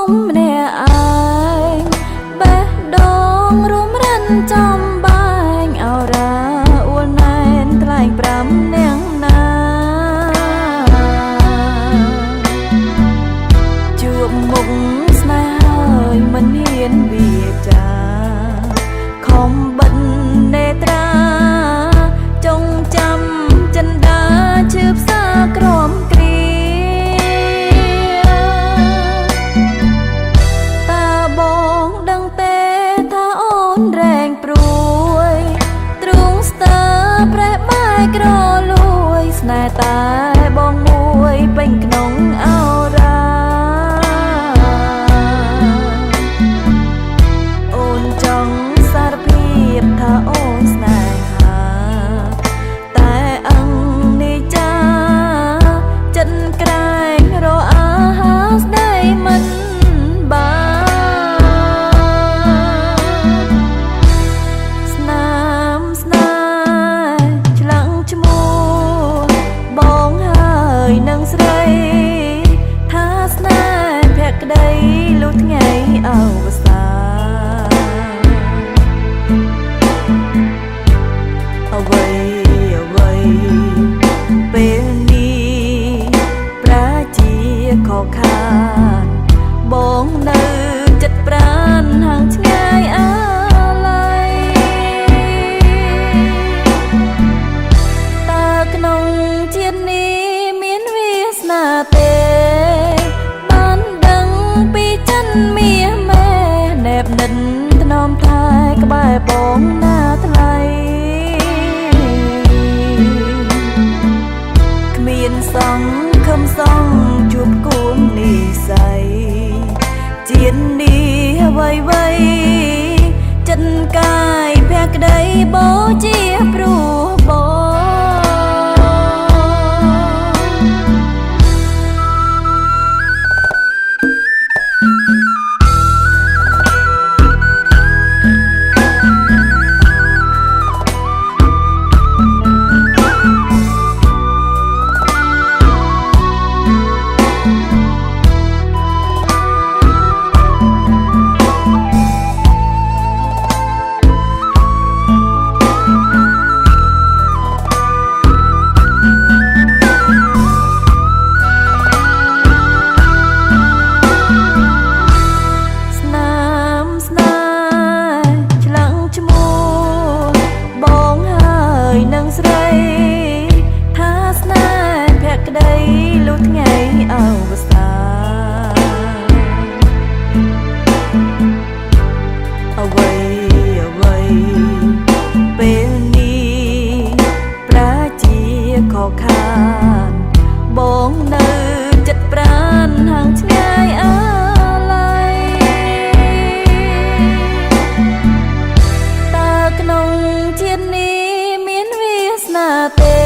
ម្នាក់ឯងបេះដូងរួមរិនចំបែងអរ៉ាអួលណែនថ្លែង5នាក់ណាជួបមុខស្នេហ៍ហើយមិនហ៊ានវាចាខំបិទនេត្រាចងចាំចិន្តាឈឺផ្សាក្រំគ្រាតាបងដឹងទេថាអូនរែងព្រួយទ្រូងស្ទើប្រេះបែកក្រលួយស្នេហ៍តែបងមួយពេញក្នុងអរ៉ាអូនចង់សារភាពថាអូនស្នេហាតែអឹងនេះចាចិនក្រែងរអាហាស្ដីមិនបានស្នាមស្នេហ៍ឆ្លងឈ្មោះបងហើយនឹងស្រីថាស្នេហ៍ភក្តីលុះថ្ងៃអវសាអ្វីពេលនេះប្រាជាខកខានបងនៅចិត្តប្រានហាងឆ្ងាយអាឡ័យតើក្នុងជាតិនេះមានវាសនាទេបានដឹងពីចិនមាសមេណែបនិតថ្នមថែក្បែរបងណាថ្លៃគ្មានសង្ឃឹមសងជួបគួងនិស័យជាតិនេះអ្វីចិនកាយភក្តីបូជាព្រោះបងអ្វីពេលនេះប្រាជាខកខានបងនៅចិត្តប្រានហាងឆ្ងាយអាឡ័យតើក្នុងជាតិនេះមានវាសនាទេ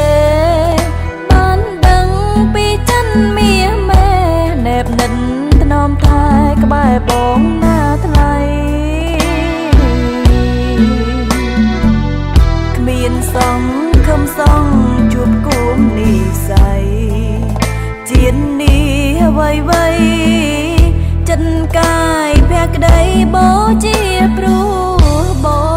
បានដឹងពីចិនមាសមេណែបនិតថ្នមថែក្បែរបងណាថ្លៃគ្មានសង្ឃឹមសងជួបគួងនិស័យជាតិនេះអ្វីចិនកាយភក្តីបូជាព្រោះបង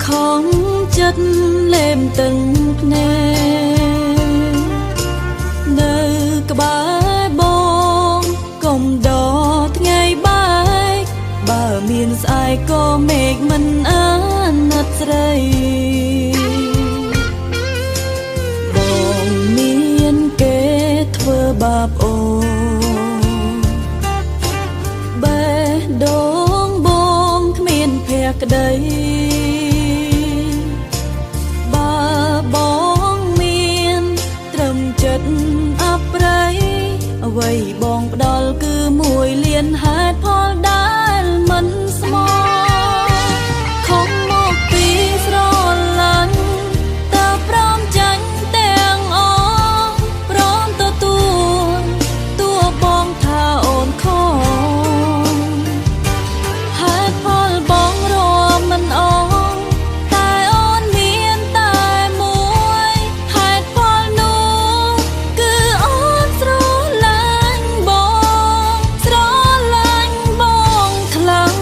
ខំចិត្តលេមទឹកភ្នែកនៅក្បែរបងកុំដកថ្ងៃបែកបើមានស្អែកក៏មេឃមិនអាណិតស្រីបងមានគេធ្វើបាបអូបេះដូងបងគ្មានភក្តីបើបងមានត្រឹមចិត្តអប្រៃអ្វីបងផ្ដល់គឺមួយលានហេតុផលដែលមិនស្មោះខំមកពីស្រឡាញ់តើព្រមចាញ់ទាំងអស់ព្រមទទួលតួបងថាអូនខំហេតុផលបងរមមិនអស់តែអូនមានតែមួយហេតុផលនោះគឺអូនស្រឡាញ់បងស្រឡាញ់បងខ្លាំង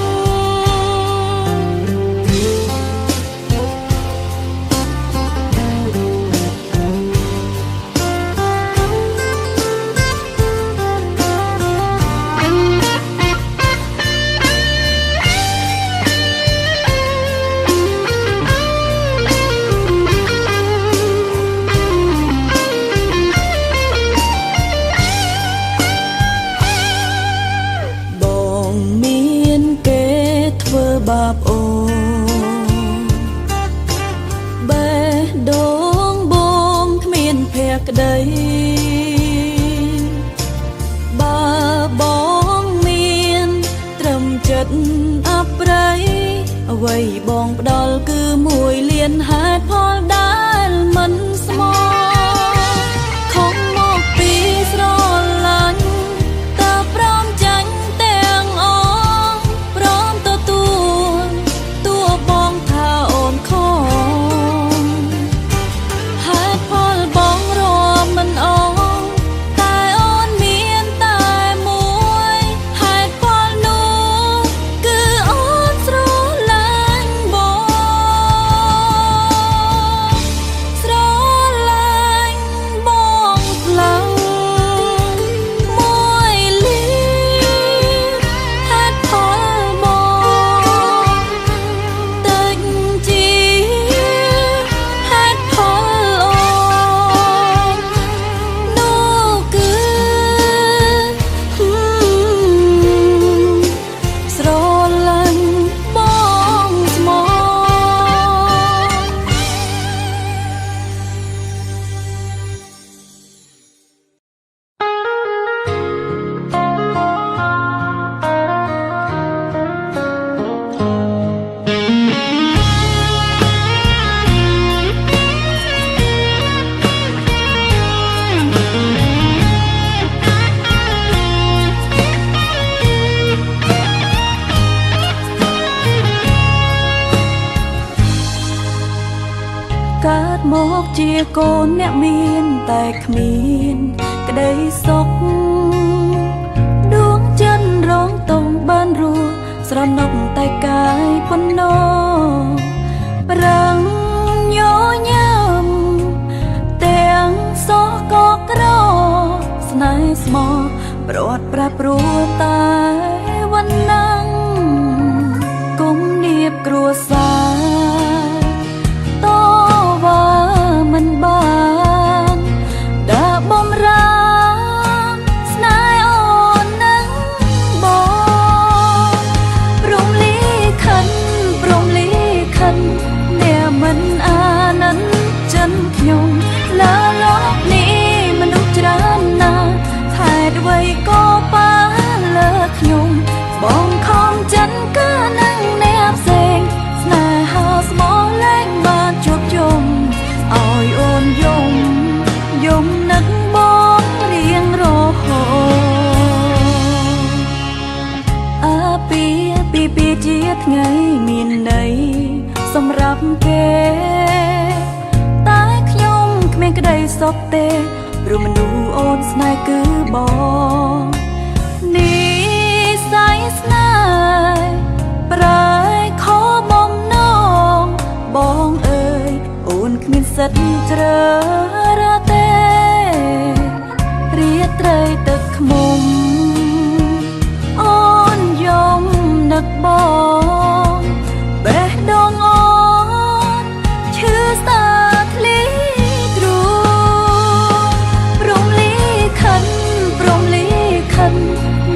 បងមានគេធ្វើបាបអូបេះដូងបងគ្មានភក្តីបើបងមានត្រឹមចិត្តអប្រៃអ្វីបងផ្ដល់គឺមួយលានហេតុផលដែលមិនស្មោះខំមកពីស្រឡាញ់តើព្រមចាញ់ទាំងអស់ព្រមទទួលតួបងថាអូនខំហេតុផលបងរមមិនអស់តែអូនមានតែមួយហេតុផលនោះគឺអូនស្រឡាញ់បងស្រឡាញ់បងខ្លាំងមួយលានហេតុផលបងតិចជាហេតុផលអូននោះគឺស្រឡាញ់បងស្មោះ កើតមកជាកូនអ្នកមានតែគ្មានក្តីសុខដួងចិនរងតងបានរស់ស្រណុកតែកាយប៉ុណ្ណោះប្រាំងញញឹមទាំងសោះក៏ក្រស្នេហ៍ស្មោះប្រត់ប្រែប្រួលតែវណ្ណាំងគុំនៀបគ្រួសារតវ៉ាមិនបានដើរបំរាមស្នេហ៍អូននឹងបងព្រមលីខិនអ្នកមិនអាណិនចិនខ្ញុំលើលោកនេះមនុស្សច្រើនណាស់ហេតុអ្វីក៏ប៉ាលើខ្ញុំបងខំចិនគឺនឹងអ្នកផ្សេងស្នេហាស្មោះលែងបានជួបជុំឲ្យអូនយំនឹកបងរៀងរហូតអាពីជាថ្ងៃមានន័យសម្រាប់គេតែខ្ញុំគ្មានក្តីសុខទេព្រោះមនុស្សអូនស្នេហ៍គឺបងនិស្ស័យស្នេហ៍ប្រែខបំណងប មានសិតជ្រើរទេរាត្រីទឹកខ្មុំអូនយំនឹកបងបេះដូងអូនឈឺស្ទើរធ្លីទ្រូងព្រមលីខិន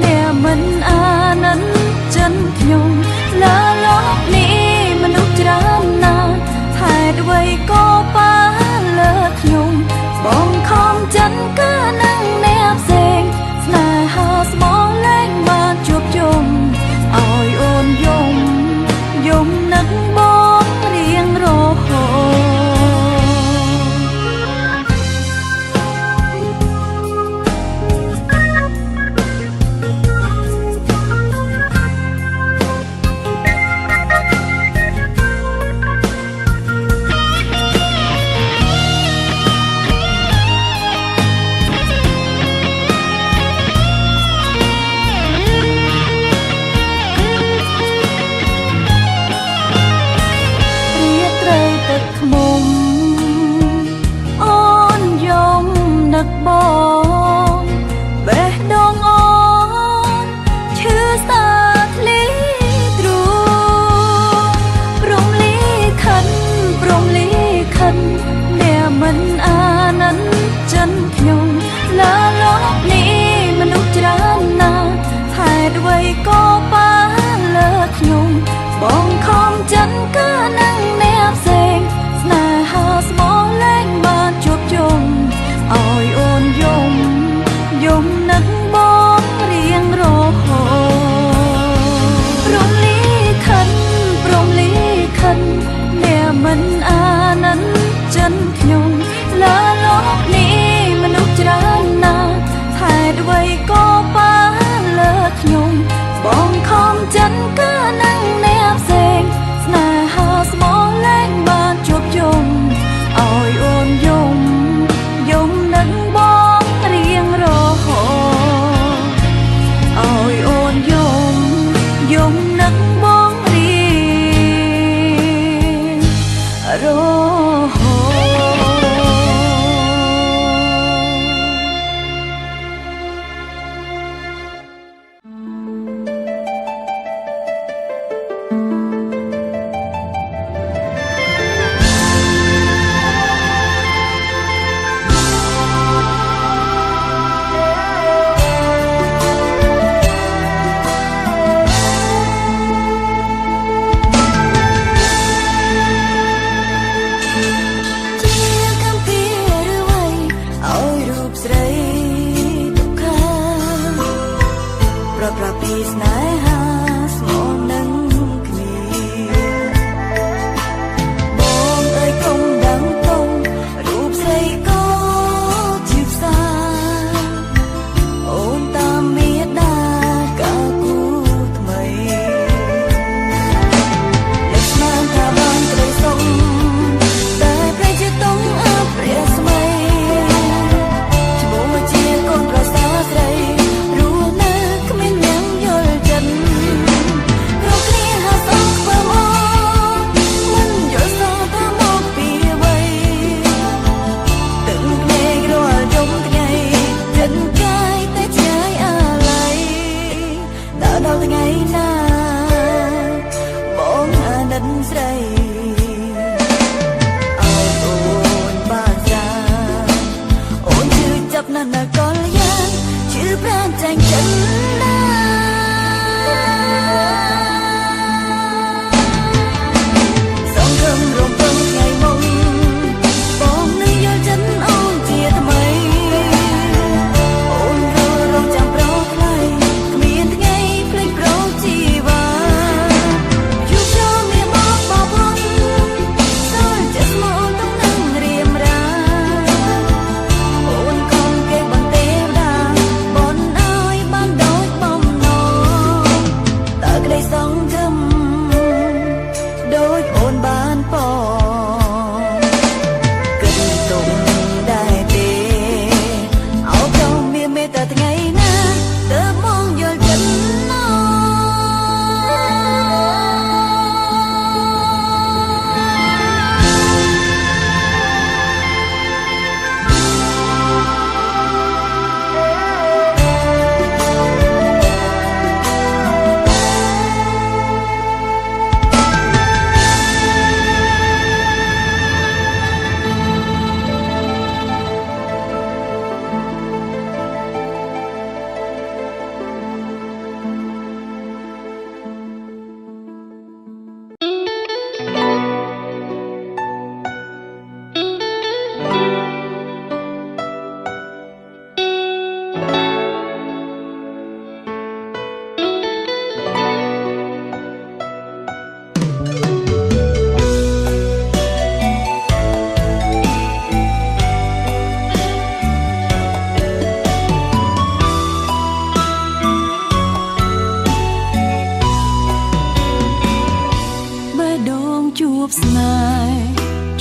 អ្នកមិនអាណិនចិនខ្ញុំលើលោកនេះមនុស្សច្រើនណាស់ហេតុអ្វីក៏ប៉ាលើខ្ញុំបងខំចិនគឺនឹងអ្នកផ្សេងស្នេហាស្មោះលែងបានជួបជុំឲ្យអូនយំនឹកបងរៀងរហូតបងបេះដូងអូនឈឺស្ទើរធ្លីទ្រូងព្រមលីខិនអ្នកមិនអាណិនចិនខ្ញុំលើលោកនេះមនុស្សច្រើនណាស់ហេតុអ្វីក៏ប៉ាលើខ្ញុំបងខំចិនគឺនឹងអ្នកផ្សេងស្នេហាស្មោះលែងបានជួបជុំឲ្យអូនយំនឹកបងរៀងរហូតព្រមលីខិនអ្នកមិនអាណិនចិនខ្ញុំលើលោកនេះមនុស្សច្រើនណាស់ហេតុអ្វីក៏ប៉ាលើខ្ញុំបងខំចិនគឺនឹងអ្នកផ្សេងស្នេហាស្មោះលែងបានជួបជុំឲ្យអូនយំនឹកបងរៀងរហូតឲ្យអូនយំនឹកបងរៀងរហូត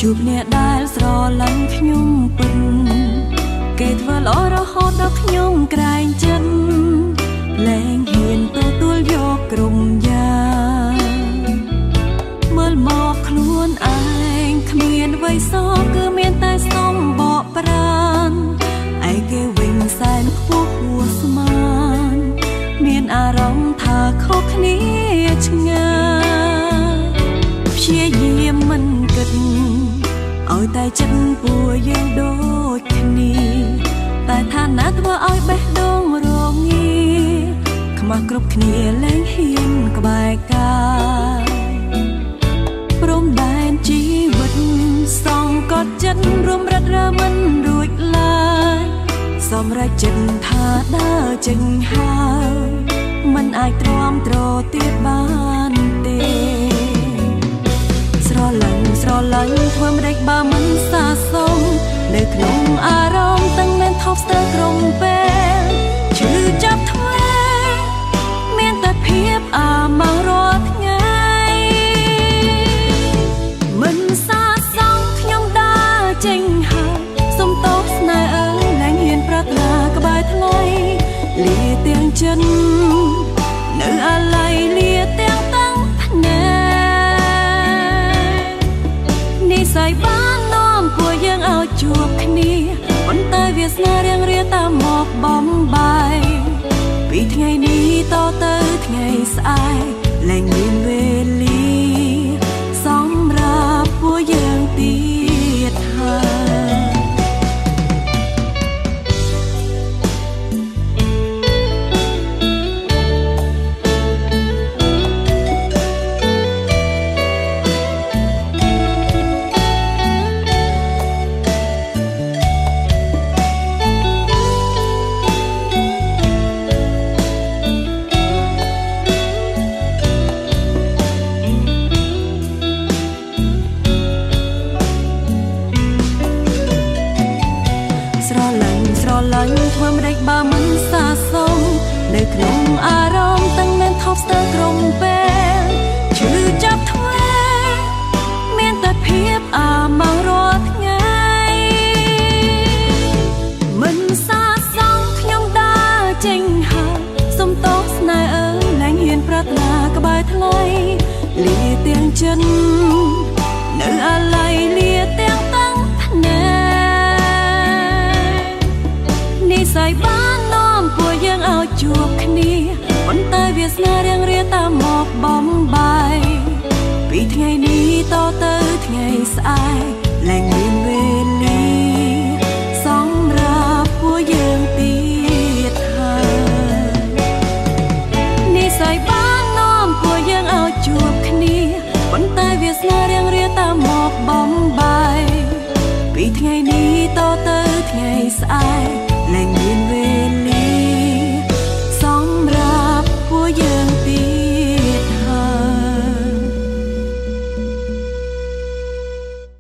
ជួបអ្នកដែលស្រឡាញ់ខ្ញុំពិនគេធ្វើល្អរហូតដល់ខ្ញុំក្រែងចិត្តលែងហ៊ានទទួលយកក្រុមយ៉ាងមើលមកខ្លួនឯងគ្មានអ្វីសោះគឺមានតែសំបកប្រានឯគេវិញសែនខ្ពស់ហួសស្មានមានអារម្មណ៍ថាខុសគ្នាឆ្ងាយព្យាយាមមិនគិតឲ្យតែចិត្តពួកយើងដូចគ្នាតែឋានៈធ្វើឲ្យបេះដូងរងាខ្មាស់គ្រប់គ្នាលែងហ៊ានក្បែរកាយព្រមដែនជីវិតសងកត់ចិត្តរំរិតរើមិនរួចឡើយសម្រេចចិត្តថាដើរចេញហើយមិនអាចទ្រាំទ្រទៀតបានទេស្រឡាញ់ធ្វើមិនដេចបើមិនសាសុំនៅក្នុងអារម្មណ៍ទាំងមានថប់ស្ទើរក្រុមពេលឈឺចាប់ធ្វេមានតែភាពអាម៉ាស់រាល់ថ្ងៃមិនសាសុំខ្ញុំដើរចេញហើយសុំទោសស្នេហ៍អើយលែងហ៊ានប្រាថ្នាក្បែរថ្លៃលាទាំងចិននៅអាឡ័យលាទាំងតាំងភ្នែកនិស័យបាននាំពួកយើងឲ្យជួបគ្នាប៉ុន្តែវាសនារៀងរាតាមមកបំបាយពីថ្ងៃនេះតទៅថ្ងៃស្អែកលែងមានវេលាសម្រាប់ពួកយើងទៀតហើយធ្វើមិនដេចបើមិនសាសុំនៅក្នុងអារម្មណ៍ទាំងមានថប់ស្ទើរក្រុមពេលឈឺចាប់ធ្វេមានតែភាពអាម៉ាស់រាល់ថ្ងៃមិនសាសុំខ្ញុំដើរចេញហើយសុំទោសស្នេហ៍អើយលែងហ៊ានប្រាថ្នាក្បែរថ្លៃលាទាំងចិននៅអាឡ័យលាទាំងតាំងភ្នែកនិស័យបាននាំពួកយើងឲ្យជួបគ្នាប៉ុន្តែវាសនារៀងរាតាមមកបំបាយពីថ្ងៃនេះតទៅថ្ងៃស្អែ